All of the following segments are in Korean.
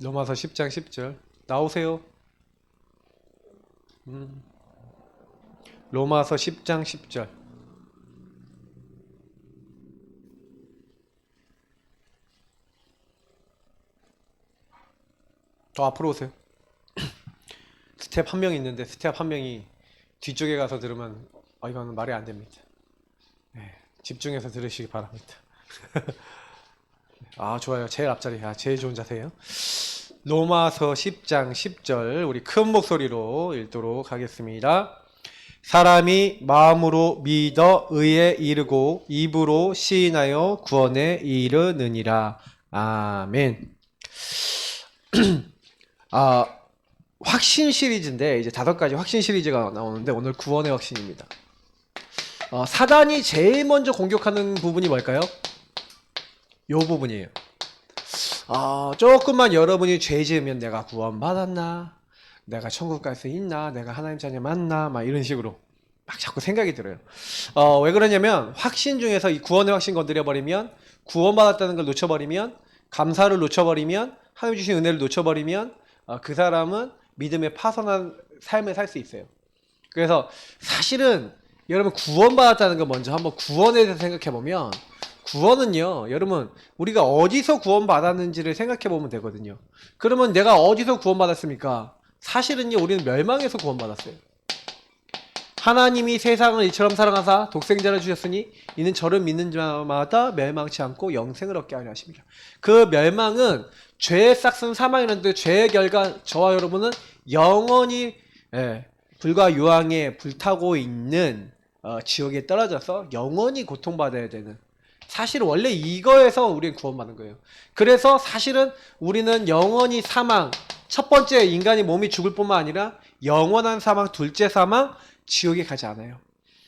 로마서 10장 10절 나오세요. 로마서 10장 10절. 더 앞으로 오세요. 스텝 한 명 있는데 스텝 한 명이 뒤쪽에 가서 들으면 이거는 말이 안 됩니다. 네, 집중해서 들으시기 바랍니다. 좋아요. 제일 앞자리. 제일 좋은 자세예요. 로마서 10장 10절 우리 큰 목소리로 읽도록 하겠습니다. 사람이 마음으로 믿어 의에 이르고 입으로 시인하여 구원에 이르느니라. 아멘. 확신 시리즈인데 이제 5가지 확신 시리즈가 나오는데 오늘 구원의 확신입니다. 사단이 제일 먼저 공격하는 부분이 뭘까요? 요 부분이에요. 조금만 여러분이 죄 지으면 내가 구원받았나? 내가 천국 갈 수 있나? 내가 하나님 자녀 맞나? 막 이런 식으로 막 자꾸 생각이 들어요. 왜 그러냐면 확신 중에서 이 구원의 확신 건드려버리면 구원받았다는 걸 놓쳐버리면 감사를 놓쳐버리면 하나님 주신 은혜를 놓쳐버리면 그 사람은 믿음에 파선한 삶을 살 수 있어요. 그래서 사실은 여러분 구원받았다는 거 먼저 한번 구원에 대해서 생각해보면 구원은요 여러분 우리가 어디서 구원받았는지를 생각해보면 되거든요. 그러면 내가 어디서 구원받았습니까? 사실은요 우리는 멸망에서 구원받았어요. 하나님이 세상을 이처럼 사랑하사 독생자를 주셨으니 이는 저를 믿는 자마다 멸망치 않고 영생을 얻게 하려 하십니다. 그 멸망은 죄의 싹슨 사망이라는데 죄의 결과 저와 여러분은 영원히 불과 유황에 불타고 있는 지옥에 떨어져서 영원히 고통받아야 되는, 사실 원래 이거에서 우리는 구원받는 거예요. 그래서 사실은 우리는 영원히 사망, 첫 번째 인간이 몸이 죽을 뿐만 아니라 영원한 사망, 둘째 사망, 지옥에 가지 않아요.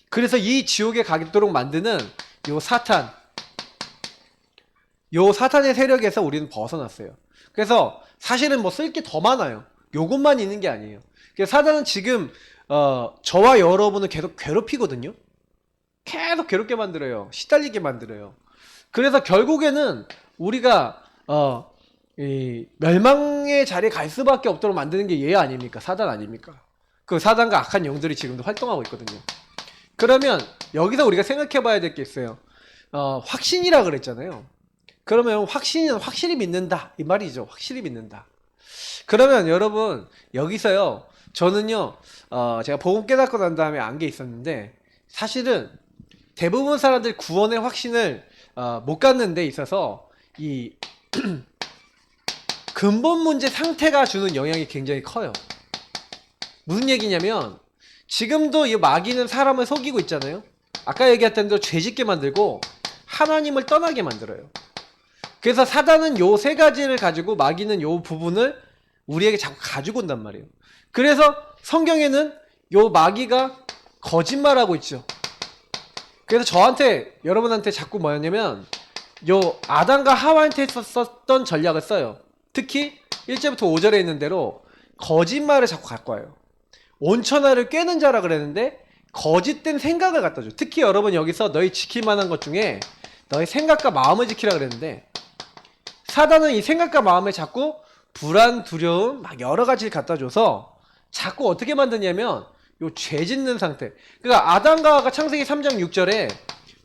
그래서 이 지옥에 가도록 만드는 요 사탄의 세력에서 우리는 벗어났어요. 그래서 사실은 뭐 쓸 게 더 많아요. 요것만 있는 게 아니에요. 그래서 사탄은 지금 저와 여러분을 계속 괴롭히거든요. 계속 괴롭게 만들어요. 시달리게 만들어요. 그래서 결국에는 우리가 이 멸망의 자리에 갈 수밖에 없도록 만드는 게 얘 아닙니까? 사단 아닙니까? 그 사단과 악한 영들이 지금도 활동하고 있거든요. 그러면 여기서 우리가 생각해 봐야 될 게 있어요. 확신이라 그랬잖아요. 그러면 확신은 확실히 믿는다 이 말이죠. 확실히 믿는다. 그러면 여러분 여기서요 저는요 제가 복음 깨닫고 난 다음에 안 게 있었는데, 사실은 대부분 사람들 구원의 확신을 못 갖는 데 있어서 이 근본 문제 상태가 주는 영향이 굉장히 커요. 무슨 얘기냐면 지금도 이 마귀는 사람을 속이고 있잖아요. 아까 얘기했던 대로 죄짓게 만들고 하나님을 떠나게 만들어요. 그래서 사단은 요 3가지를 가지고 마귀는 요 부분을 우리에게 자꾸 가지고 온단 말이에요. 그래서 성경에는 요 마귀가 거짓말하고 있죠. 그래서 저한테 여러분한테 자꾸 뭐였냐면 요 아담과 하와한테 썼던 전략을 써요. 특히 1절부터 5절에 있는 대로 거짓말을 자꾸 갖고 와요. 온천하를 꿰는 자라 그랬는데 거짓된 생각을 갖다 줘. 특히 여러분 여기서 너희 지킬 만한 것 중에 너희 생각과 마음을 지키라 그랬는데 사단은 이 생각과 마음에 자꾸 불안, 두려움 막 여러 가지를 갖다 줘서 자꾸 어떻게 만드냐면 요 죄 짓는 상태. 그러니까 아담과 하와가 창세기 3장 6절에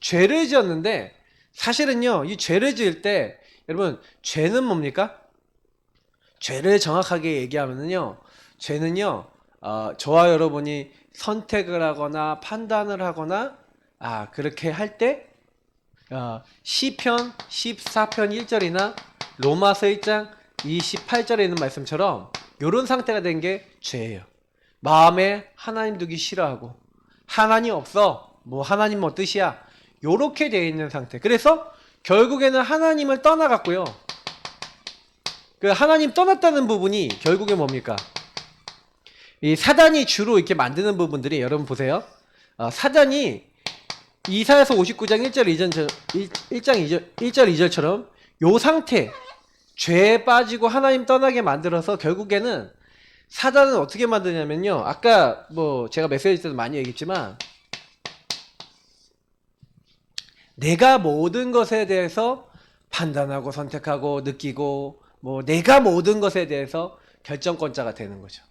죄를 지었는데 사실은요 이 죄를 지을 때 여러분 죄는 뭡니까? 죄를 정확하게 얘기하면은요 죄는요 저와 여러분이 선택을 하거나 판단을 하거나 그렇게 할 때 시편 14편 1절이나 로마서 1장 28절에 있는 말씀처럼 이런 상태가 된 게 죄예요. 마음에 하나님 두기 싫어하고 하나님 없어 뭐 하나님 뭐 뜻이야 요렇게 되어 있는 상태. 그래서 결국에는 하나님을 떠나갔고요. 그 하나님 떠났다는 부분이 결국에 뭡니까? 이 사단이 주로 이렇게 만드는 부분들이 여러분 보세요. 사단이 이사야서 59장 1장 2절처럼 요 상태, 죄에 빠지고 하나님 떠나게 만들어서 결국에는 사단은 어떻게 만드냐면요. 아까 뭐 제가 메시지 때도 많이 얘기했지만 내가 모든 것에 대해서 판단하고 선택하고 느끼고 뭐 내가 모든 것에 대해서 결정권자가 되는 거죠.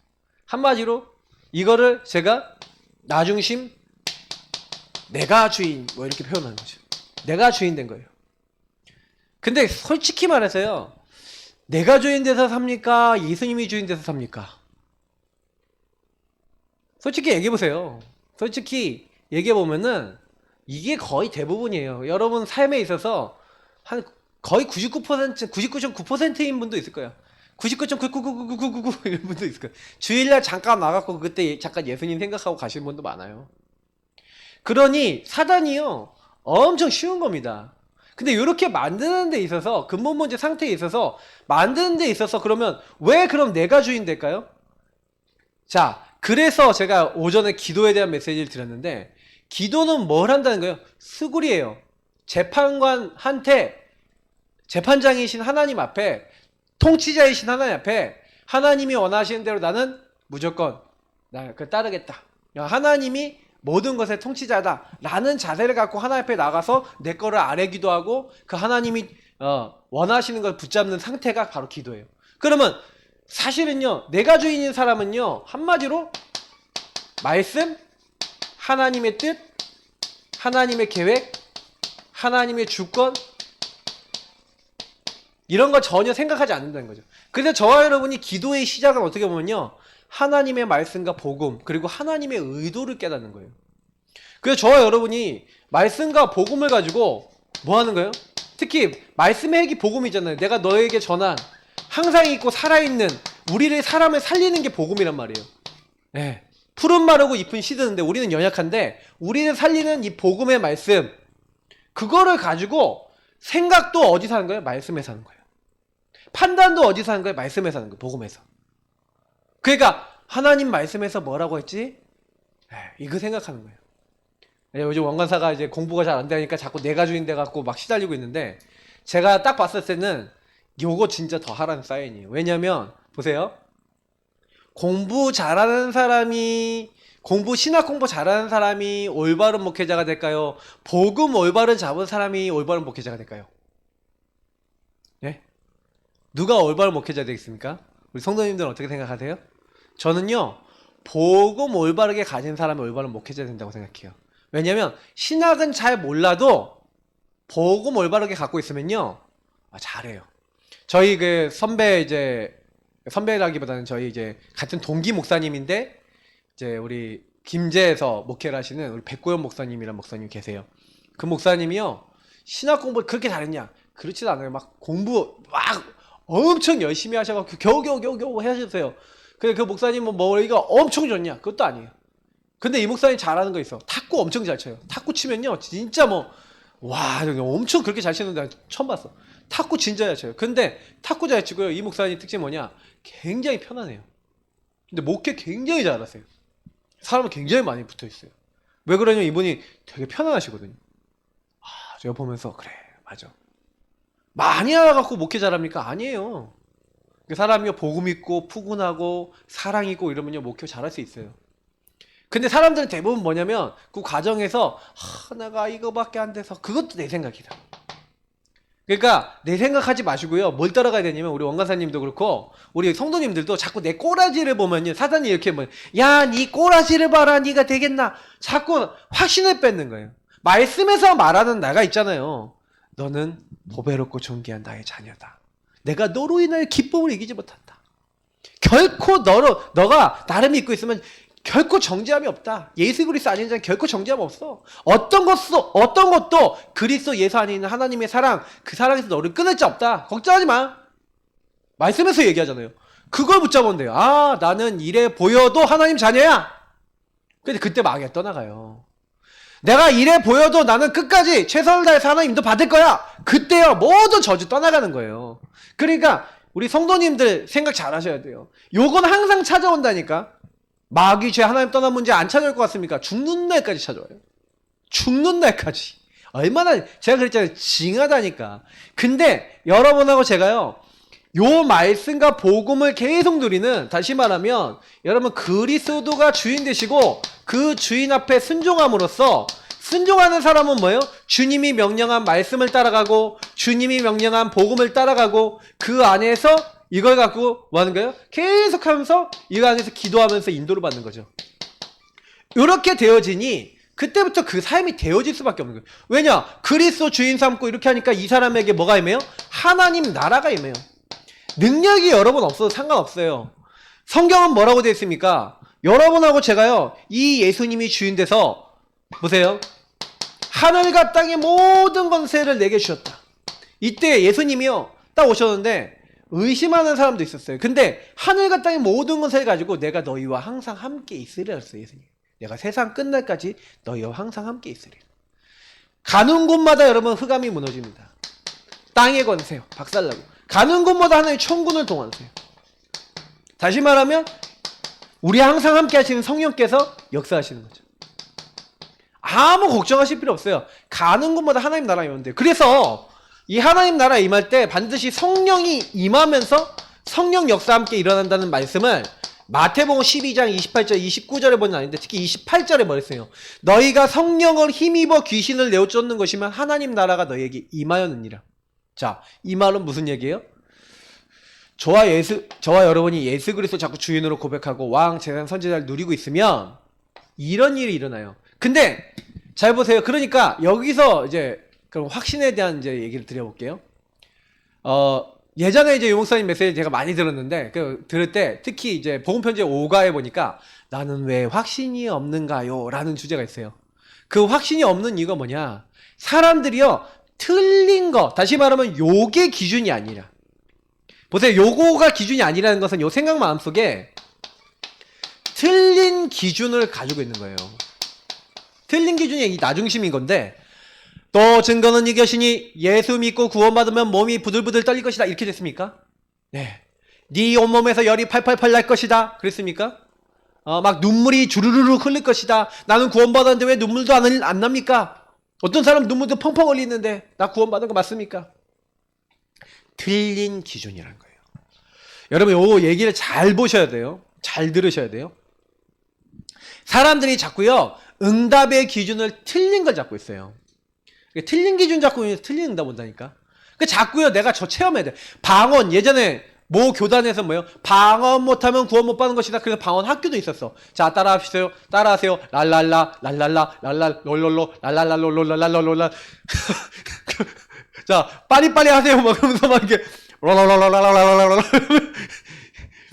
한마디로 이거를 제가 나 중심, 내가 주인 뭐 이렇게 표현하는 거죠. 내가 주인 된 거예요. 근데 솔직히 말해서요, 내가 주인 돼서 삽니까? 예수님이 주인 돼서 삽니까? 솔직히 얘기해보세요. 솔직히 얘기해보면은 이게 거의 대부분이에요. 여러분 삶에 있어서 한 거의 99%, 99.9%인 분도 있을 거예요. 99.9999999 이런 분도 있을 거예요. 주일날 잠깐 나갔고 그때 잠깐 예수님 생각하고 가시는 분도 많아요. 그러니 사단이요, 엄청 쉬운 겁니다. 근데 이렇게 만드는 데 있어서, 근본 문제 상태에 있어서 만드는 데 있어서 그러면 왜 그럼 내가 주인 될까요? 자, 그래서 제가 오전에 기도에 대한 메시지를 드렸는데, 기도는 뭘 한다는 거예요? 수굴이에요. 재판관한테, 재판장이신 하나님 앞에, 통치자이신 하나님 앞에 하나님이 원하시는 대로 나는 무조건 따르겠다. 하나님이 모든 것의 통치자다 라는 자세를 갖고 하나님 앞에 나가서 내 거를 아뢰기도 하고 그 하나님이 원하시는 걸 붙잡는 상태가 바로 기도예요. 그러면 사실은요, 내가 주인인 사람은요, 한마디로 말씀, 하나님의 뜻, 하나님의 계획, 하나님의 주권, 이런 거 전혀 생각하지 않는다는 거죠. 그래서 저와 여러분이 기도의 시작은 어떻게 보면요, 하나님의 말씀과 복음, 그리고 하나님의 의도를 깨닫는 거예요. 그래서 저와 여러분이 말씀과 복음을 가지고 뭐 하는 거예요? 특히 말씀의 핵이 복음이잖아요. 내가 너에게 전한 항상 있고 살아있는 우리를, 사람을 살리는 게 복음이란 말이에요. 네. 푸른 마르고 잎은 시드는데 우리는 연약한데 우리를 살리는 이 복음의 말씀, 그거를 가지고 생각도 어디서 하는 거예요? 말씀에서 하는 거예요. 판단도 어디서 하는 거예요? 말씀에서 하는 거예요. 복음에서. 그러니까 하나님 말씀에서 뭐라고 했지? 이거 생각하는 거예요. 요즘 원관사가 이제 공부가 잘 안 되니까 자꾸 내가 주인 돼 갖고 막 시달리고 있는데, 제가 딱 봤을 때는 요거 진짜 더 하라는 사인이에요. 왜냐면 보세요, 공부 잘하는 사람이, 신학 공부 잘하는 사람이 올바른 목회자가 될까요? 복음 올바른 잡은 사람이 올바른 목회자가 될까요? 네? 누가 올바른 목회자 되겠습니까? 우리 성도님들은 어떻게 생각하세요? 저는요, 복음 올바르게 가진 사람이 올바른 목회자 된다고 생각해요. 왜냐면 신학은 잘 몰라도 복음 올바르게 갖고 있으면요, 잘해요. 저희 그 선배라기보다는 저희 이제 같은 동기 목사님인데, 이제 우리 김제에서 목회를 하시는 우리 백고현 목사님이란 목사님 계세요. 그 목사님이요, 신학 공부 그렇게 잘했냐? 그렇지도 않아요. 막 공부 막 엄청 열심히 하셔가지고 겨우 하셨어요. 근데 그 목사님은 머리가 엄청 좋냐? 그것도 아니에요. 근데 이 목사님 잘하는 거 있어. 탁구 엄청 잘 쳐요. 탁구 치면요, 진짜 엄청 그렇게 잘 치는 데 처음 봤어. 탁구 진짜 잘 쳐요. 근데 탁구 잘 치고요, 이 목사님 특징이 뭐냐? 굉장히 편안해요. 근데 목회 굉장히 잘하세요. 사람은 굉장히 많이 붙어 있어요. 왜 그러냐면 이분이 되게 편안하시거든요. 제가 보면서 그래, 맞아. 많이 알아갖고 목회 잘합니까? 아니에요. 사람이 복음 있고 푸근하고 사랑 있고 이러면요, 목회 잘할 수 있어요. 근데 사람들은 대부분 뭐냐면 그 과정에서 내가 이거밖에 안 돼서, 그것도 내 생각이다. 그러니까 내 생각하지 마시고요, 뭘 따라가야 되냐면, 우리 원가사님도 그렇고 우리 성도님들도 자꾸 내 꼬라지를 보면요, 사단이 이렇게 야, 니 꼬라지를 봐라, 니가 되겠나, 자꾸 확신을 뺏는 거예요. 말씀에서 말하는 나가 있잖아요. 너는 보배롭고 존귀한 나의 자녀다. 내가 너로 인하여 기쁨을 이기지 못한다. 결코 너가 나를 믿고 있으면 결코 정죄함이 없다. 예수 그리스도 아닌 자는 결코 정죄함 없어. 어떤 것도 그리스도 예수 아닌 하나님의 사랑, 그 사랑에서 너를 끊을 자 없다. 걱정하지 마. 말씀에서 얘기하잖아요. 그걸 붙잡으면 돼요. 나는 이래 보여도 하나님 자녀야. 근데 그때 마귀가 떠나가요. 내가 이래 보여도 나는 끝까지 최선을 다해서 하나님 인도 받을 거야. 그때요, 모든 저주 떠나가는 거예요. 그러니까 우리 성도님들 생각 잘 하셔야 돼요. 요건 항상 찾아온다니까. 마귀 죄 하나님 떠난 문제 안 찾아올 것 같습니까? 죽는 날까지 찾아와요. 죽는 날까지. 얼마나, 제가 그랬잖아요, 징하다니까. 근데 여러분하고 제가요, 요 말씀과 복음을 계속 누리는, 다시 말하면 여러분 그리스도가 주인 되시고 그 주인 앞에 순종함으로써 순종하는 사람은 뭐예요? 주님이 명령한 말씀을 따라가고 주님이 명령한 복음을 따라가고 그 안에서 이걸 갖고 뭐 하는 거예요? 계속하면서 이거 안에서 기도하면서 인도를 받는 거죠. 이렇게 되어지니 그때부터 그 삶이 되어질 수밖에 없는 거예요. 왜냐? 그리스도 주인 삼고 이렇게 하니까 이 사람에게 뭐가 임해요? 하나님 나라가 임해요. 능력이 여러분 없어도 상관없어요. 성경은 뭐라고 되어 있습니까? 여러분하고 제가요, 이 예수님이 주인 돼서 보세요. 하늘과 땅의 모든 권세를 내게 주셨다. 이때 예수님이요, 딱 오셨는데 의심하는 사람도 있었어요. 근데 하늘과 땅의 모든 권세를 가지고 내가 너희와 항상 함께 있으리라 했어요, 예수님. 내가 세상 끝날까지 너희와 항상 함께 있으리라. 가는 곳마다 여러분 흑암이 무너집니다. 땅의 권세요, 박살나고. 가는 곳마다 하나님의 천군을 동원하세요. 다시 말하면 우리 항상 함께 하시는 성령께서 역사하시는 거죠. 아무 걱정하실 필요 없어요. 가는 곳마다 하나님 나라가 임하는데, 그래서 이 하나님 나라 임할 때 반드시 성령이 임하면서 성령 역사와 함께 일어난다는 말씀을 마태복음 12장 28절 29절에 보면 아닌데 특히 28절에 말했어요. 너희가 성령을 힘입어 귀신을 내어 쫓는 것이면 하나님 나라가 너희에게 임하였느니라. 자, 이 말은 무슨 얘기예요? 저와 여러분이 예수 그리스도 자꾸 주인으로 고백하고 왕, 제사장, 선지자를 누리고 있으면 이런 일이 일어나요. 근데 잘 보세요. 그러니까 여기서 이제 그럼 확신에 대한 이제 얘기를 드려볼게요. 예전에 이제 유목사님 메시지 제가 많이 들었는데 들을 때 특히 이제 복음편지 5가에 보니까 나는 왜 확신이 없는가요? 라는 주제가 있어요. 그 확신이 없는 이유가 뭐냐? 사람들이요, 틀린 거, 다시 말하면 요게 기준이 아니라, 보세요. 요거가 기준이 아니라는 것은 요 생각 마음속에 틀린 기준을 가지고 있는 거예요. 틀린 기준이 이 나중심인 건데, 또 증거는 이것이니 예수 믿고 구원받으면 몸이 부들부들 떨릴 것이다. 이렇게 됐습니까? 네. 네 온몸에서 열이 팔팔팔 날 것이다. 그랬습니까? 막 눈물이 주르르르 흘릴 것이다. 나는 구원받았는데 왜 눈물도 안 납니까? 어떤 사람 눈물도 펑펑 흘리는데 나 구원받은 거 맞습니까? 틀린 기준이라는 거예요. 여러분 요 얘기를 잘 보셔야 돼요. 잘 들으셔야 돼요. 사람들이 자꾸요, 응답의 기준을 틀린 걸 잡고 있어요. 틀린 기준 잡고 있으면 틀린 응답 온다니까. 자꾸요, 내가 저 체험해야 돼. 방언, 예전에 모 교단에서 뭐예요? 방언 못하면 구원 못 받는 것이다. 그래서 방언 학교도 있었어. 자, 따라하세요. 따라하세요. 랄랄라, 랄랄라, 랄랄, 롤롤로, 랄랄라, 롤롤랄랄롤랄. 자, 빠리빠리 하세요. 막 그러면서 막 이렇게, 롤롤롤롤롤롤롤.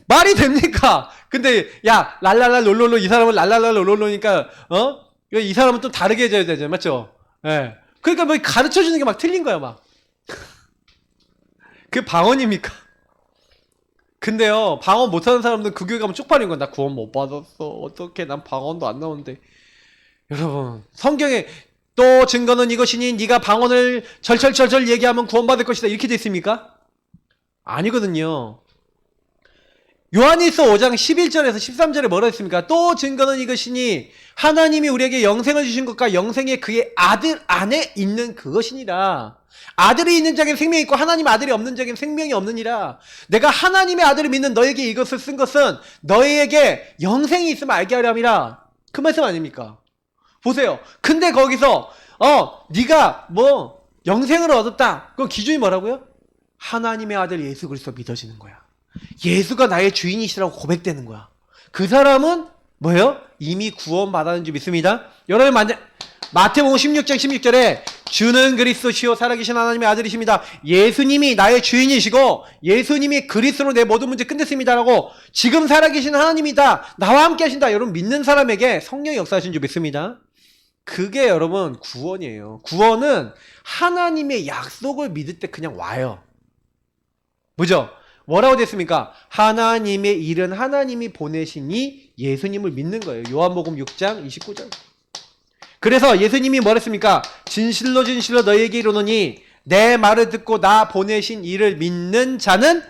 말이 됩니까? 근데, 야, 랄랄라, 롤롤로, 이 사람은 랄랄라, 롤롤로니까, 이 사람은 좀 다르게 해줘야 되죠. 맞죠? 예. 네. 그러니까 뭐 가르쳐 주는 게 막 틀린 거야, 막. 그게 방언입니까? 근데요, 방언 못하는 사람들은 그 교회 가면 쪽팔린 거야. 나 구원 못 받았어. 어떻게, 난 방언도 안 나오는데. 여러분, 성경에 또 증거는 이것이니 네가 방언을 절절절절 얘기하면 구원받을 것이다. 이렇게 돼 있습니까? 아니거든요. 요한일서 5장 11절에서 13절에 뭐라 했습니까? 또 증거는 이것이니 하나님이 우리에게 영생을 주신 것과 영생이 그의 아들 안에 있는 그것이니라. 아들이 있는 자에게 생명이 있고 하나님 아들이 없는 자에게 생명이 없느니라. 내가 하나님의 아들을 믿는 너에게 이것을 쓴 것은 너희에게 영생이 있으면 알게 하려 함이라. 그 말씀 아닙니까? 보세요. 근데 거기서 네가 뭐 영생을 얻었다. 그 기준이 뭐라고요? 하나님의 아들 예수 그리스도 믿어지는 거야. 예수가 나의 주인이시라고 고백되는 거야. 그 사람은 뭐예요? 이미 구원받았는 줄 믿습니다. 여러분 마태복음 16장 16절에 주는 그리스도시요 살아계신 하나님의 아들이십니다. 예수님이 나의 주인이시고 예수님이 그리스도로 내 모든 문제 끝냈습니다라고 지금 살아계신 하나님이다. 나와 함께 하신다. 여러분 믿는 사람에게 성령이 역사하신 줄 믿습니다. 그게 여러분 구원이에요. 구원은 하나님의 약속을 믿을 때 그냥 와요. 뭐죠? 뭐라고 됐습니까? 하나님의 일은 하나님이 보내시니 예수님을 믿는 거예요. 요한복음 6장 29절. 그래서 예수님이 뭐랬습니까? 진실로 진실로 너희에게 이르노니 내 말을 듣고 나 보내신 이를 믿는 자는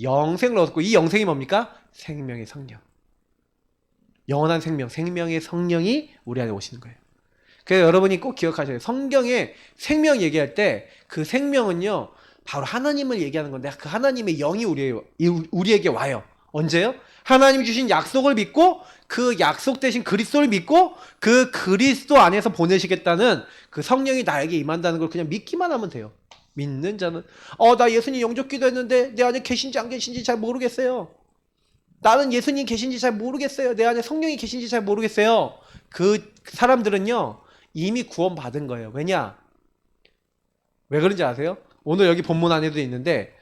영생을 얻고, 이 영생이 뭡니까? 생명의 성령. 영원한 생명, 생명의 성령이 우리 안에 오시는 거예요. 그래서 여러분이 꼭 기억하셔야 돼요. 성경에 생명 얘기할 때 그 생명은요 바로 하나님을 얘기하는 건데 그 하나님의 영이 우리에게 와요. 언제요? 하나님이 주신 약속을 믿고 그 약속 대신 그리스도를 믿고 그 그리스도 안에서 보내시겠다는 그 성령이 나에게 임한다는 걸 그냥 믿기만 하면 돼요. 믿는 자는 나 예수님 영접 기도했는데 내 안에 계신지 안 계신지 잘 모르겠어요. 나는 예수님 계신지 잘 모르겠어요. 내 안에 성령이 계신지 잘 모르겠어요. 그 사람들은요 이미 구원받은 거예요. 왜냐? 왜 그런지 아세요? 오늘 여기 본문 안에도 있는데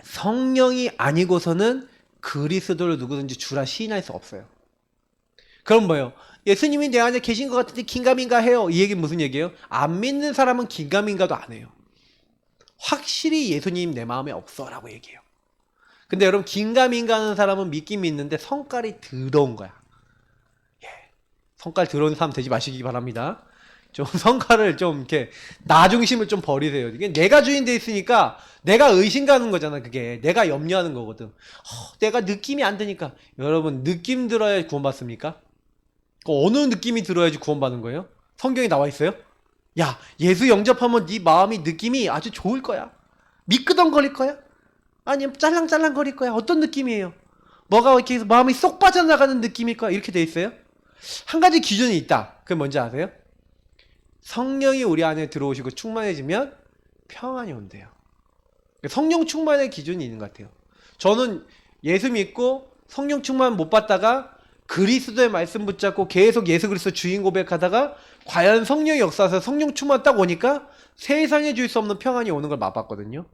성령이 아니고서는 그리스도를 누구든지 주라 시인할 수 없어요. 그럼 뭐예요? 예수님이 내 안에 계신 것 같은데 긴가민가 해요. 이 얘기는 무슨 얘기예요? 안 믿는 사람은 긴가민가도 안 해요. 확실히 예수님 내 마음에 없어 라고 얘기해요. 근데 여러분 긴가민가 하는 사람은 믿긴 믿는데 성깔이 더러운 거야. 예. 성깔 더러운 사람 되지 마시기 바랍니다. 좀 성깔을 좀 이렇게 나 중심을 좀 버리세요. 이게 내가 주인 돼 있으니까 내가 의심 가는 거잖아. 그게 내가 염려하는 거거든. 내가 느낌이 안 드니까. 여러분 느낌 들어야 구원받습니까? 어느 느낌이 들어야지 구원받는 거예요? 성경에 나와 있어요? 야 예수 영접하면 네 마음이 느낌이 아주 좋을 거야. 미끄덩거릴 거야? 아니면 짤랑짤랑거릴 거야? 어떤 느낌이에요? 뭐가 이렇게 해서 마음이 쏙 빠져나가는 느낌일 거야? 이렇게 돼 있어요? 한 가지 기준이 있다. 그게 뭔지 아세요? 성령이 우리 안에 들어오시고 충만해지면 평안이 온대요. 성령 충만의 기준이 있는 것 같아요. 저는 예수 믿고 성령 충만 못 받다가 그리스도의 말씀 붙잡고 계속 예수 그리스도 주인 고백하다가 과연 성령의 역사에서 성령 충만 딱 오니까 세상에 줄 수 없는 평안이 오는 걸 맛봤거든요.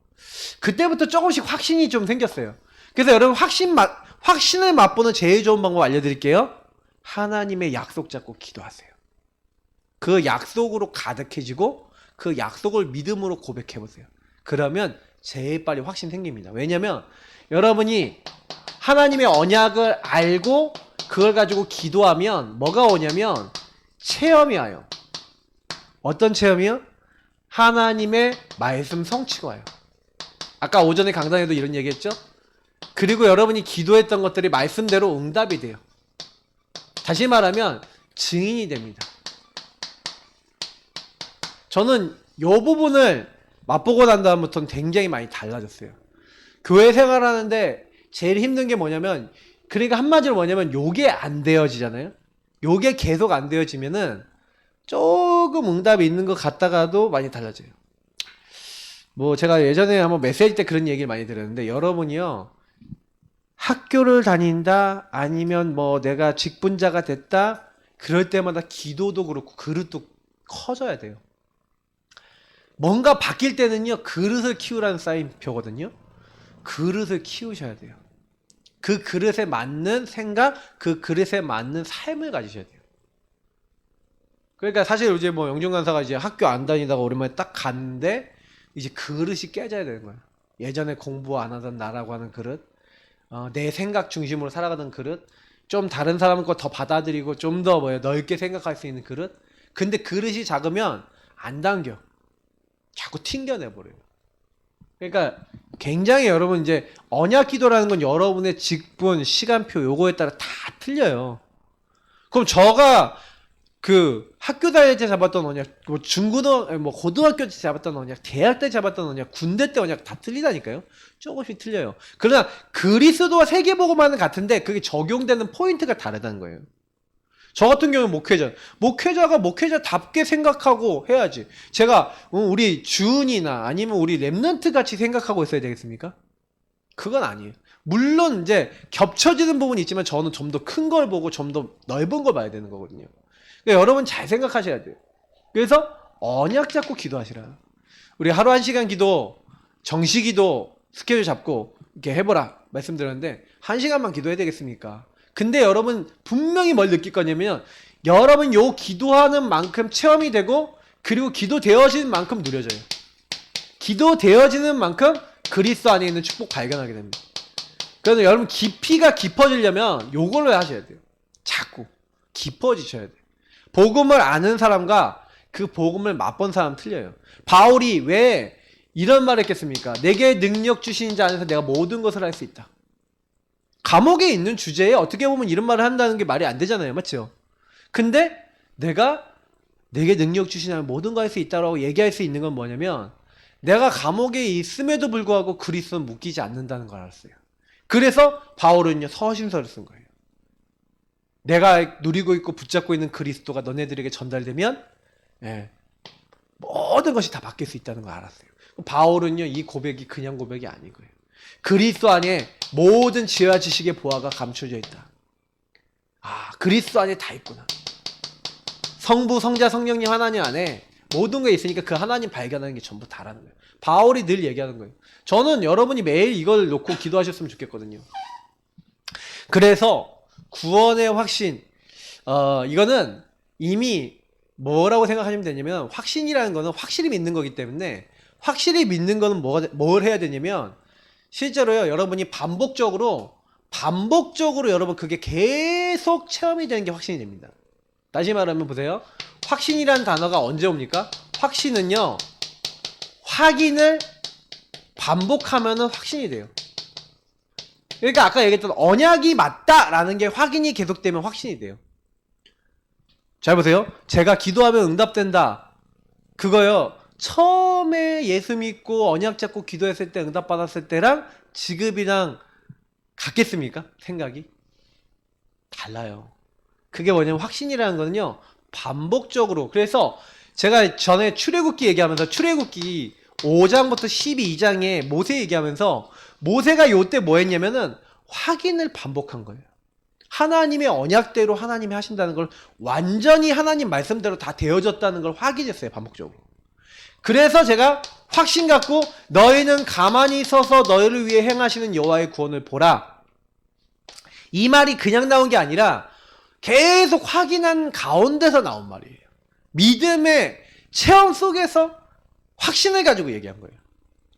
그때부터 조금씩 확신이 좀 생겼어요. 그래서 여러분 확신을 맛보는 제일 좋은 방법 알려드릴게요. 하나님의 약속 잡고 기도하세요. 그 약속으로 가득해지고 그 약속을 믿음으로 고백해보세요. 그러면 제일 빨리 확신 생깁니다. 왜냐면 여러분이 하나님의 언약을 알고 그걸 가지고 기도하면 뭐가 오냐면 체험이 와요. 어떤 체험이요? 하나님의 말씀 성취가 와요. 아까 오전에 강단에도 이런 얘기했죠? 그리고 여러분이 기도했던 것들이 말씀대로 응답이 돼요. 다시 말하면 증인이 됩니다. 저는 이 부분을 맛보고 난 다음부터는 굉장히 많이 달라졌어요. 교회 생활하는데 제일 힘든 게 뭐냐면 그러니까 한마디로 뭐냐면 요게 안 되어지잖아요. 요게 계속 안 되어지면은 조금 응답이 있는 것 같다가도 많이 달라져요. 뭐 제가 예전에 한번 메시지 때 그런 얘기를 많이 들었는데 여러분이요 학교를 다닌다 아니면 뭐 내가 직분자가 됐다 그럴 때마다 기도도 그렇고 그릇도 커져야 돼요. 뭔가 바뀔 때는요 그릇을 키우라는 사인표거든요. 그릇을 키우셔야 돼요. 그 그릇에 맞는 생각, 그 그릇에 맞는 삶을 가지셔야 돼요. 그러니까 사실 이제 뭐 영준 간사가 이제 학교 안 다니다가 오랜만에 딱 갔는데 이제 그릇이 깨져야 되는 거예요. 예전에 공부 안 하던 나라고 하는 그릇, 내 생각 중심으로 살아가던 그릇, 좀 다른 사람 거 더 받아들이고 좀 더 넓게 생각할 수 있는 그릇. 근데 그릇이 작으면 안 당겨. 자꾸 튕겨내버려요. 그러니까 굉장히 여러분 이제 언약 기도라는 건 여러분의 직분, 시간표 요거에 따라 다 틀려요. 그럼 저가 그 학교 다닐 때 잡았던 언약, 뭐 고등학교 때 잡았던 언약, 대학 때 잡았던 언약, 군대 때 언약 다 틀리다니까요. 조금씩 틀려요. 그러나 그리스도와 세계복음화는 같은데 그게 적용되는 포인트가 다르다는 거예요. 저 같은 경우는 목회자가 목회자답게 생각하고 해야지. 제가 우리 주은이나 아니면 우리 랩런트 같이 생각하고 있어야 되겠습니까? 그건 아니에요. 물론 이제 겹쳐지는 부분이 있지만 저는 좀 더 큰 걸 보고 좀 더 넓은 걸 봐야 되는 거거든요. 그러니까 여러분 잘 생각하셔야 돼요. 그래서 언약 잡고 기도하시라. 우리 하루 1시간 기도, 정시기도 스케줄 잡고 이렇게 해보라 말씀드렸는데 1시간만 기도해야 되겠습니까? 근데 여러분 분명히 뭘 느낄 거냐면 여러분 요 기도하는 만큼 체험이 되고 그리고 기도되어지는 만큼 누려져요. 기도되어지는 만큼 그리스도 안에 있는 축복 발견하게 됩니다. 그래서 여러분 깊이가 깊어지려면 요걸로 하셔야 돼요. 자꾸 깊어지셔야 돼요. 복음을 아는 사람과 그 복음을 맛본 사람 틀려요. 바울이 왜 이런 말을 했겠습니까? 내게 능력 주신 자 안에서 내가 모든 것을 할 수 있다. 감옥에 있는 주제에 어떻게 보면 이런 말을 한다는 게 말이 안 되잖아요. 맞죠? 근데 내게 능력 주시는 모든 거 할 수 있다라고 얘기할 수 있는 건 뭐냐면 내가 감옥에 있음에도 불구하고 그리스도는 묶이지 않는다는 걸 알았어요. 그래서 바울은요 서신서를 쓴 거예요. 내가 누리고 있고 붙잡고 있는 그리스도가 너네들에게 전달되면 모든 것이 다 바뀔 수 있다는 걸 알았어요. 바울은요 이 고백이 그냥 고백이 아닌 거예요. 그리스도 안에 모든 지혜와 지식의 보화가 감춰져 있다. 그리스도 안에 다 있구나. 성부, 성자, 성령님 하나님 안에 모든 게 있으니까 그 하나님 발견하는 게 전부 다라는 거예요. 바울이 늘 얘기하는 거예요. 저는 여러분이 매일 이걸 놓고 기도하셨으면 좋겠거든요. 그래서 구원의 확신, 이거는 이미 뭐라고 생각하시면 되냐면 확신이라는 거는 확실히 믿는 거기 때문에 확실히 믿는 거는 뭘 해야 되냐면 실제로요 여러분이 반복적으로 여러분 그게 계속 체험이 되는 게 확신이 됩니다. 다시 말하면 보세요. 확신이라는 단어가 언제 옵니까? 확신은요 확인을 반복하면은 확신이 돼요. 그러니까 아까 얘기했던 언약이 맞다라는 게 확인이 계속되면 확신이 돼요. 잘 보세요. 제가 기도하면 응답된다. 그거요. 처음에 예수 믿고 언약 잡고 기도했을 때 응답받았을 때랑 지금이랑 같겠습니까? 생각이? 달라요. 그게 뭐냐면 확신이라는 거는요. 반복적으로. 그래서 제가 전에 출애굽기 얘기하면서 출애굽기 5장부터 12장에 모세 얘기하면서 모세가 요때 뭐 했냐면은 확인을 반복한 거예요. 하나님의 언약대로 하나님이 하신다는 걸 완전히 하나님 말씀대로 다 되어졌다는 걸 확인했어요. 반복적으로. 그래서 제가 확신 갖고 너희는 가만히 서서 너희를 위해 행하시는 여호와의 구원을 보라. 이 말이 그냥 나온 게 아니라 계속 확인한 가운데서 나온 말이에요. 믿음의 체험 속에서 확신을 가지고 얘기한 거예요.